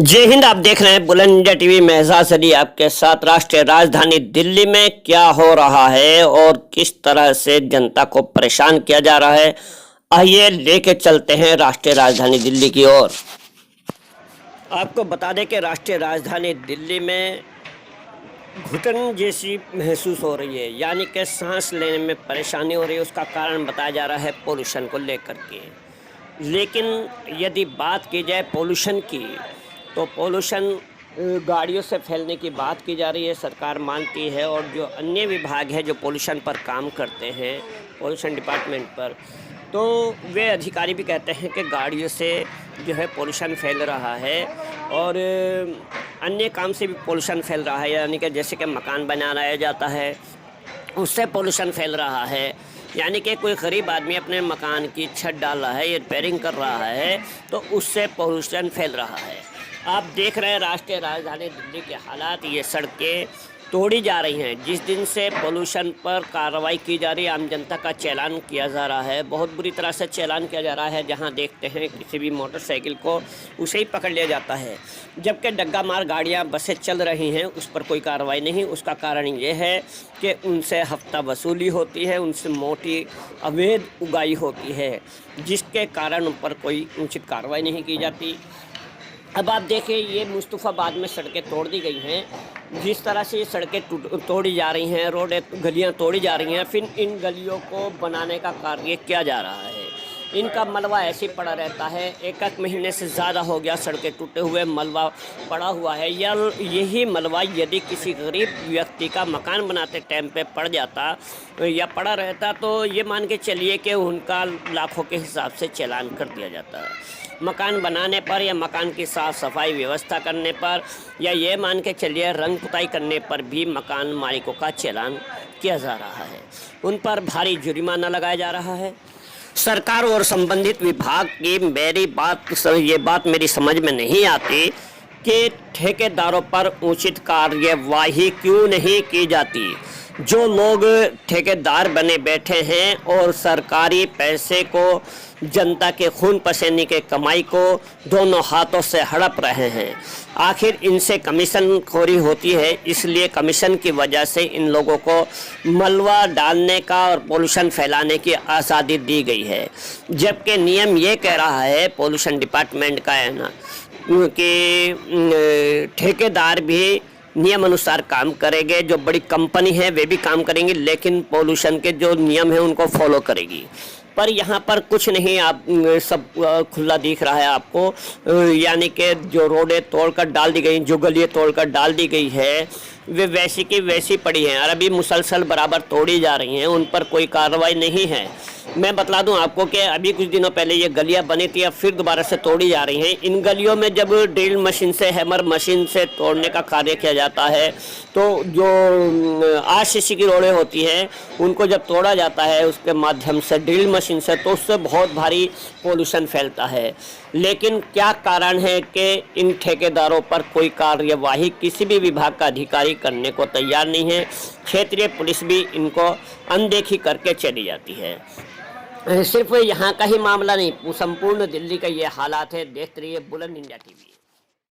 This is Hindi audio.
जय हिंद। आप देख रहे हैं बुलंद इंडिया टीवी। मैं एजाज अली आपके साथ। राष्ट्रीय राजधानी दिल्ली में क्या हो रहा है और किस तरह से जनता को परेशान किया जा रहा है, आइए लेके चलते हैं राष्ट्रीय राजधानी दिल्ली की ओर। आपको बता दें कि राष्ट्रीय राजधानी दिल्ली में घुटन जैसी महसूस हो रही है, यानी कि सांस लेने में परेशानी हो रही है। उसका कारण बताया जा रहा है पोल्यूशन को लेकर के। लेकिन यदि बात की जाए पोल्यूशन की, तो पोल्यूशन गाड़ियों से फैलने की बात की जा रही है, सरकार मानती है। और जो अन्य विभाग है जो पोल्यूशन पर काम करते हैं, पोल्यूशन डिपार्टमेंट पर, तो वे अधिकारी भी कहते हैं कि गाड़ियों से जो है पोल्यूशन फैल रहा है और अन्य काम से भी पोल्यूशन फैल रहा है। यानी कि जैसे कि मकान बनाया जाता है उससे पोल्यूशन फैल रहा है। यानी कि कोई गरीब आदमी अपने मकान की छत डाल रहा है, रिपेयरिंग कर रहा है, तो उससे पोल्यूशन फैल रहा है। आप देख रहे हैं राष्ट्रीय राजधानी दिल्ली के हालात। ये सड़कें तोड़ी जा रही हैं। जिस दिन से पोल्यूशन पर कार्रवाई की जा रही है, आम जनता का चालान किया जा रहा है, बहुत बुरी तरह से चालान किया जा रहा है। जहां देखते हैं किसी भी मोटरसाइकिल को उसे ही पकड़ लिया जाता है, जबकि डग्गा मार गाड़ियां बसें चल रही हैं, उस पर कोई कार्रवाई नहीं। उसका कारण ये है कि उनसे हफ्ता वसूली होती है, उनसे मोटी अवैध उगाई होती है, जिसके कारण उन पर कोई उचित कार्रवाई नहीं की जाती। अब आप देखें, ये मुस्तफ़ाबाद में सड़कें तोड़ दी गई हैं। जिस तरह से ये सड़कें तोड़ी जा रही हैं, रोडें गलियां तोड़ी जा रही हैं, फिर इन गलियों को बनाने का कार्य किया जा रहा है। इनका मलबा ऐसे ही पड़ा रहता है। एक महीने से ज़्यादा हो गया सड़कें टूटे हुए, मलबा पड़ा हुआ है। यही मलबा यदि किसी गरीब व्यक्ति का मकान बनाते टाइम पे पड़ जाता या पड़ा रहता, तो ये मान के चलिए कि उनका लाखों के हिसाब से चालान कर दिया जाता है। मकान बनाने पर या मकान की साफ़ सफाई व्यवस्था करने पर, या ये मान के चलिए रंग पुताई करने पर भी मकान मालिकों का चालान किया जा रहा है। उन पर भारी जुर्माना लगाया जा रहा है। सरकार और संबंधित विभाग की ये बात मेरी समझ में नहीं आती कि ठेकेदारों पर उचित कार्यवाही क्यों नहीं की जाती। जो लोग ठेकेदार बने बैठे हैं और सरकारी पैसे को, जनता के खून पसीने के कमाई को दोनों हाथों से हड़प रहे हैं, आखिर इनसे कमीशन खोरी होती है। इसलिए कमीशन की वजह से इन लोगों को मलबा डालने का और पोल्यूशन फैलाने की आज़ादी दी गई है। जबकि नियम ये कह रहा है, पोल्यूशन डिपार्टमेंट का है ना, कि ठेकेदार भी नियम अनुसार काम करेंगे। जो बड़ी कंपनी है वे भी काम करेंगी, लेकिन पोल्यूशन के जो नियम है उनको फॉलो करेगी। पर यहाँ पर कुछ नहीं, आप सब खुला दिख रहा है आपको। यानी कि जो रोडें तोड़कर डाल दी गई, जो गलियाँ तोड़कर डाल दी गई है, वे वैसी की वैसी पड़ी हैं और अभी मुसलसल बराबर तोड़ी जा रही हैं। उन पर कोई कार्रवाई नहीं है। मैं बतला दूं आपको कि अभी कुछ दिनों पहले ये गलियां बनी थी, अब फिर दोबारा से तोड़ी जा रही हैं। इन गलियों में जब ड्रिल मशीन से, हैमर मशीन से तोड़ने का कार्य किया जाता है, तो जो आरसीसी की रोडें होती हैं उनको जब तोड़ा जाता है उसके माध्यम से, ड्रिल मशीन से, तो उससे बहुत भारी पोल्यूशन फैलता है। लेकिन क्या कारण है कि इन ठेकेदारों पर कोई कार्यवाही किसी भी विभाग का अधिकारी करने को तैयार नहीं है। क्षेत्रीय पुलिस भी इनको अनदेखी करके चली जाती है। सिर्फ यहाँ का ही मामला नहीं, संपूर्ण दिल्ली का ये हालात है। देखते रहिए बुलंद इंडिया टीवी।